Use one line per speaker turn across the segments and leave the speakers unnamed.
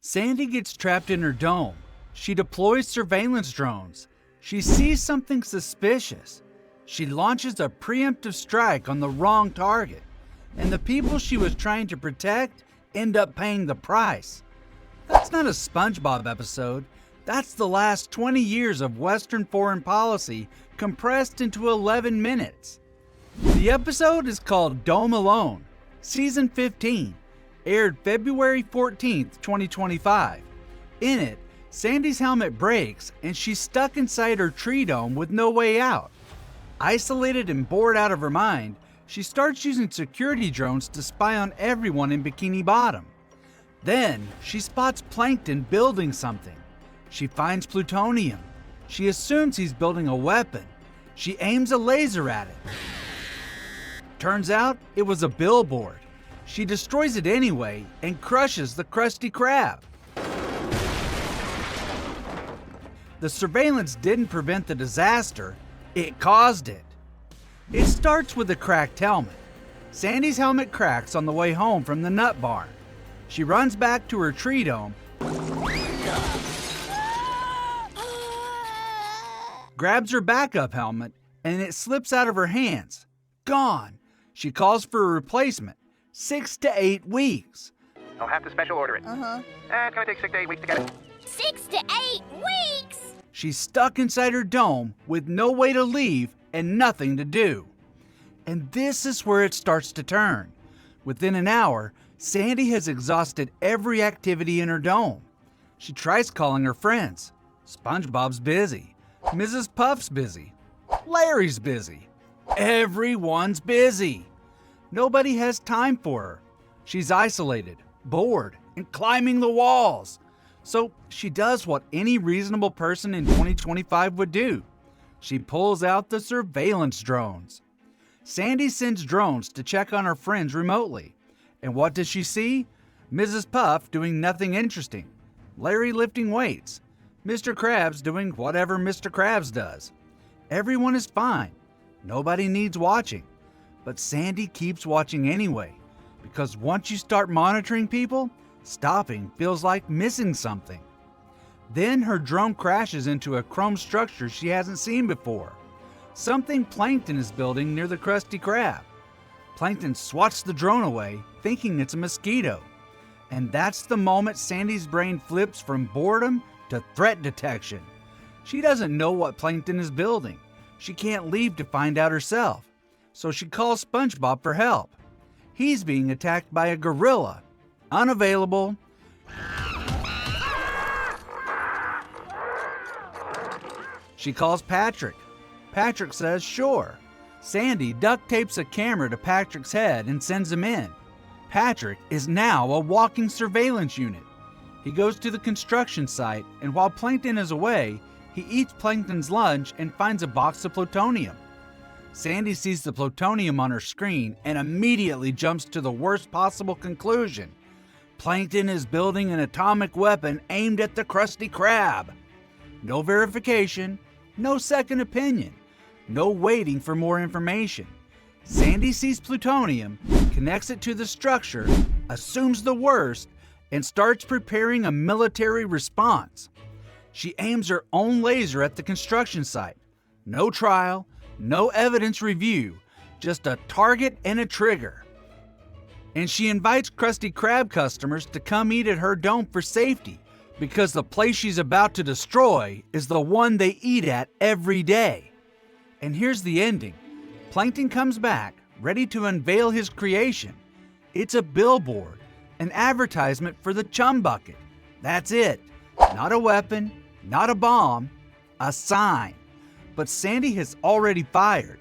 Sandy gets trapped in her dome. She deploys surveillance drones. She sees something suspicious. She launches a preemptive strike on the wrong target, and the people she was trying to protect end up paying the price. That's not a SpongeBob episode. That's the last 20 years of Western foreign policy compressed into 11 minutes. The episode is called Dome Alone, Season 15, aired February 14th, 2025. In it, Sandy's helmet breaks and she's stuck inside her tree dome with no way out. Isolated and bored out of her mind, she starts using security drones to spy on everyone in Bikini Bottom. Then, she spots Plankton building something. She finds plutonium. She assumes he's building a weapon. She aims a laser at it. Turns out, it was a billboard. She destroys it anyway and crushes the Krusty Krab. The surveillance didn't prevent the disaster, it caused it. It starts with a cracked helmet. Sandy's helmet cracks on the way home from the nut barn. She runs back to her tree dome, grabs her backup helmet, and it slips out of her hands. Gone. She calls for a replacement. 6 to 8 weeks.
I'll have to special order it. It's gonna take 6 to 8 weeks to get it.
6 to 8 weeks?
She's stuck inside her dome with no way to leave and nothing to do. And this is where it starts to turn. Within an hour, Sandy has exhausted every activity in her dome. She tries calling her friends. SpongeBob's busy. Mrs. Puff's busy. Larry's busy. Everyone's busy. Nobody has time for her. She's isolated, bored, and climbing the walls. So she does what any reasonable person in 2025 would do. She pulls out the surveillance drones. Sandy sends drones to check on her friends remotely. And what does she see? Mrs. Puff doing nothing interesting. Larry lifting weights. Mr. Krabs doing whatever Mr. Krabs does. Everyone is fine. Nobody needs watching. But Sandy keeps watching anyway, because once you start monitoring people, stopping feels like missing something. Then her drone crashes into a chrome structure she hasn't seen before. Something Plankton is building near the Krusty Krab. Plankton swats the drone away, thinking it's a mosquito. And that's the moment Sandy's brain flips from boredom to threat detection. She doesn't know what Plankton is building. She can't leave to find out herself. So she calls SpongeBob for help. He's being attacked by a gorilla. Unavailable. She calls Patrick. Patrick says sure. Sandy duct tapes a camera to Patrick's head and sends him in. Patrick is now a walking surveillance unit. He goes to the construction site, and while Plankton is away, he eats Plankton's lunch and finds a box of plutonium. Sandy sees the plutonium on her screen and immediately jumps to the worst possible conclusion. Plankton is building an atomic weapon aimed at the Krusty Krab. No verification, no second opinion, no waiting for more information. Sandy sees plutonium, connects it to the structure, assumes the worst, and starts preparing a military response. She aims her own laser at the construction site. No trial, no evidence review, just a target and a trigger. And she invites Krusty Krab customers to come eat at her dome for safety, because the place she's about to destroy is the one they eat at every day. And here's the ending. Plankton comes back, ready to unveil his creation. It's a billboard, an advertisement for the Chum Bucket. That's it. Not a weapon, not a bomb, a sign. But Sandy has already fired.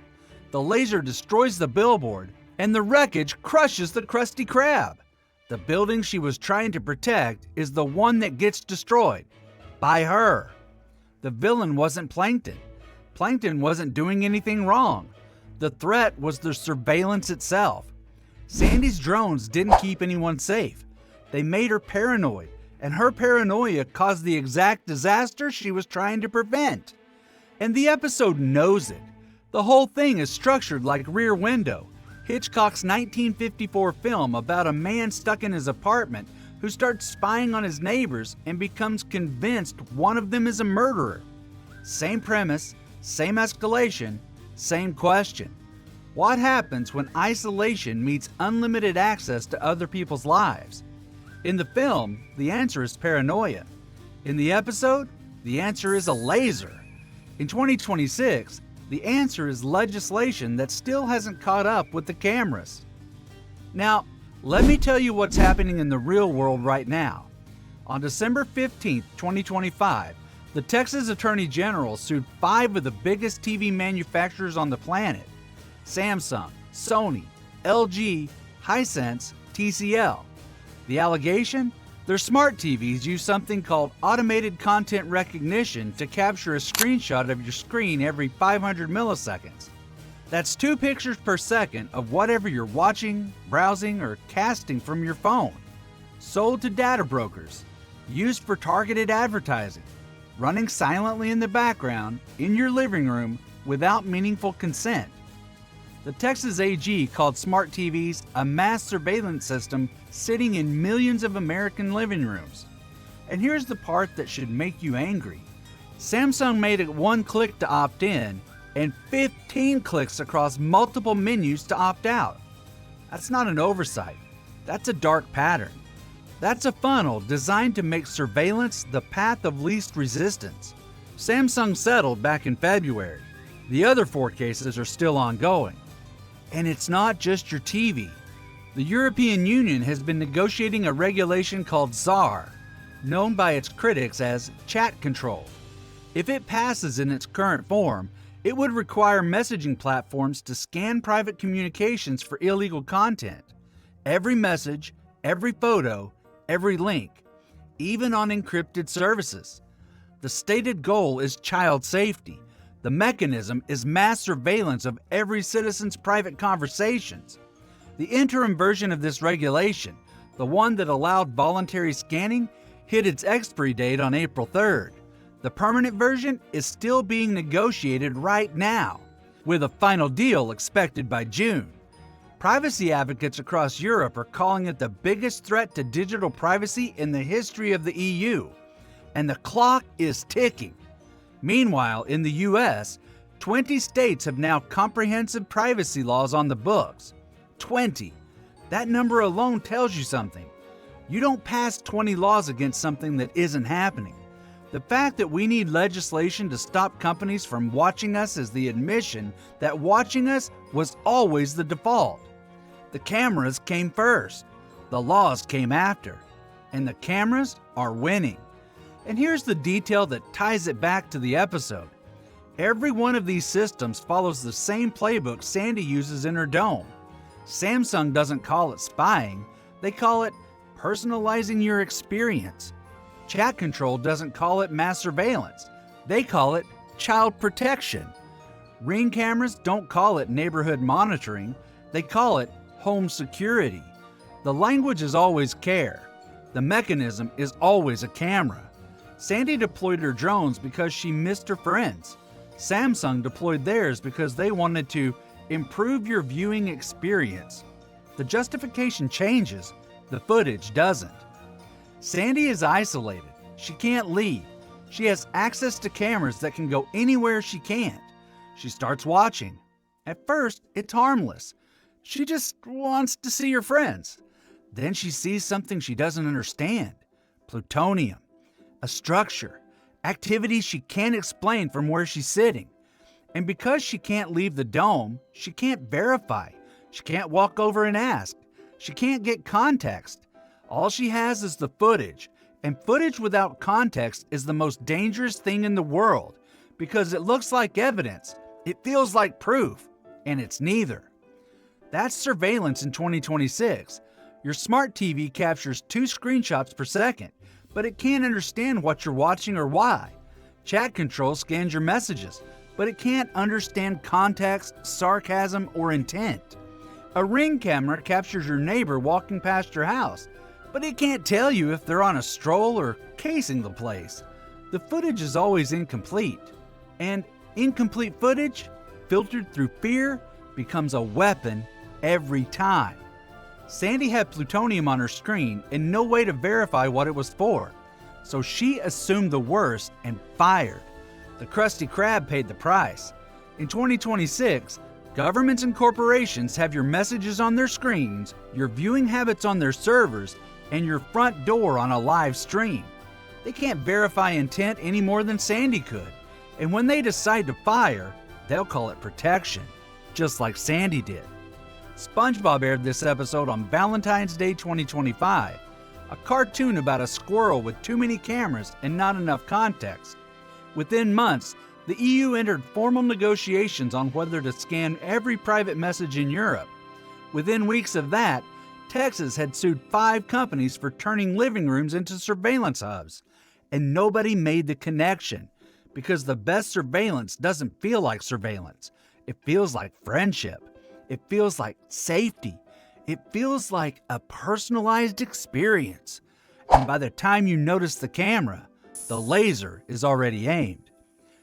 The laser destroys the billboard, and the wreckage crushes the Krusty Krab. The building she was trying to protect is the one that gets destroyed. By her. The villain wasn't Plankton. Plankton wasn't doing anything wrong. The threat was the surveillance itself. Sandy's drones didn't keep anyone safe. They made her paranoid, and her paranoia caused the exact disaster she was trying to prevent. And the episode knows it. The whole thing is structured like Rear Window, Hitchcock's 1954 film about a man stuck in his apartment who starts spying on his neighbors and becomes convinced one of them is a murderer. Same premise, same escalation, same question. What happens when isolation meets unlimited access to other people's lives? In the film, the answer is paranoia. In the episode, the answer is a laser. In 2026, the answer is legislation that still hasn't caught up with the cameras. Now, let me tell you what's happening in the real world right now. On December 15, 2025, the Texas Attorney General sued 5 of the biggest TV manufacturers on the planet: Samsung, Sony, LG, Hisense, TCL. The allegation? Their smart TVs use something called automated content recognition to capture a screenshot of your screen every 500 milliseconds. That's 2 pictures per second of whatever you're watching, browsing, or casting from your phone. Sold to data brokers, used for targeted advertising, running silently in the background in your living room without meaningful consent. The Texas AG called smart TVs a mass surveillance system sitting in millions of American living rooms. And here's the part that should make you angry. Samsung made it 1 click to opt in and 15 clicks across multiple menus to opt out. That's not an oversight. That's a dark pattern. That's a funnel designed to make surveillance the path of least resistance. Samsung settled back in February. The other 4 cases are still ongoing. And it's not just your TV. The European Union has been negotiating a regulation called ZAR, known by its critics as chat control. If it passes in its current form, it would require messaging platforms to scan private communications for illegal content. Every message, every photo, every link, even on encrypted services. The stated goal is child safety. The mechanism is mass surveillance of every citizen's private conversations. The interim version of this regulation, the one that allowed voluntary scanning, hit its expiry date on April 3rd. The permanent version is still being negotiated right now, with a final deal expected by June. Privacy advocates across Europe are calling it the biggest threat to digital privacy in the history of the EU, and the clock is ticking. Meanwhile, in the US, 20 states have now comprehensive privacy laws on the books. 20. That number alone tells you something. You don't pass 20 laws against something that isn't happening. The fact that we need legislation to stop companies from watching us is the admission that watching us was always the default. The cameras came first. The laws came after. And the cameras are winning. And here's the detail that ties it back to the episode. Every one of these systems follows the same playbook Sandy uses in her dome. Samsung doesn't call it spying, they call it personalizing your experience. Chat Control doesn't call it mass surveillance, they call it child protection. Ring cameras don't call it neighborhood monitoring, they call it home security. The language is always care. The mechanism is always a camera. Sandy deployed her drones because she missed her friends. Samsung deployed theirs because they wanted to improve your viewing experience. The justification changes, the footage doesn't. Sandy is isolated. She can't leave. She has access to cameras that can go anywhere she can't. She starts watching. At first, it's harmless. She just wants to see her friends. Then she sees something she doesn't understand. Plutonium. A structure, activities she can't explain from where she's sitting. And because she can't leave the dome, she can't verify. She can't walk over and ask. She can't get context. All she has is the footage, and footage without context is the most dangerous thing in the world because it looks like evidence, it feels like proof, and it's neither. That's surveillance in 2026. Your smart TV captures 2 screenshots per second, but it can't understand what you're watching or why. Chat Control scans your messages, but it can't understand context, sarcasm, or intent. A Ring camera captures your neighbor walking past your house, but it can't tell you if they're on a stroll or casing the place. The footage is always incomplete, and incomplete footage, filtered through fear, becomes a weapon every time. Sandy had plutonium on her screen and no way to verify what it was for, so she assumed the worst and fired. The Krusty Krab paid the price. In 2026, governments and corporations have your messages on their screens, your viewing habits on their servers, and your front door on a live stream. They can't verify intent any more than Sandy could, and when they decide to fire, they'll call it protection, just like Sandy did. SpongeBob aired this episode on Valentine's Day 2025, a cartoon about a squirrel with too many cameras and not enough context. Within months, the EU entered formal negotiations on whether to scan every private message in Europe. Within weeks of that, Texas had sued 5 companies for turning living rooms into surveillance hubs. And nobody made the connection, because the best surveillance doesn't feel like surveillance. It feels like friendship. It feels like safety. It feels like a personalized experience. And by the time you notice the camera, the laser is already aimed.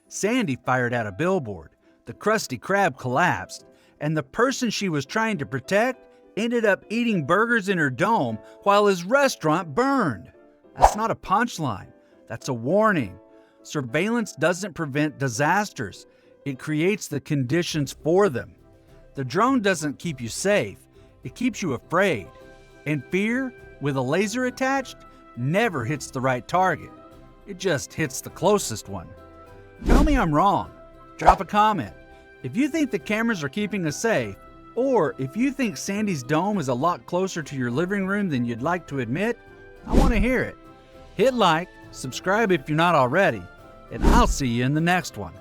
Sandy fired at a billboard, the Krusty Krab collapsed, and the person she was trying to protect ended up eating burgers in her dome while his restaurant burned. That's not a punchline. That's a warning. Surveillance doesn't prevent disasters. It creates the conditions for them. The drone doesn't keep you safe. It keeps you afraid. And fear, with a laser attached, never hits the right target. It just hits the closest one. Tell me I'm wrong. Drop a comment. If you think the cameras are keeping us safe, or if you think Sandy's dome is a lot closer to your living room than you'd like to admit, I want to hear it. Hit like, subscribe if you're not already, and I'll see you in the next one.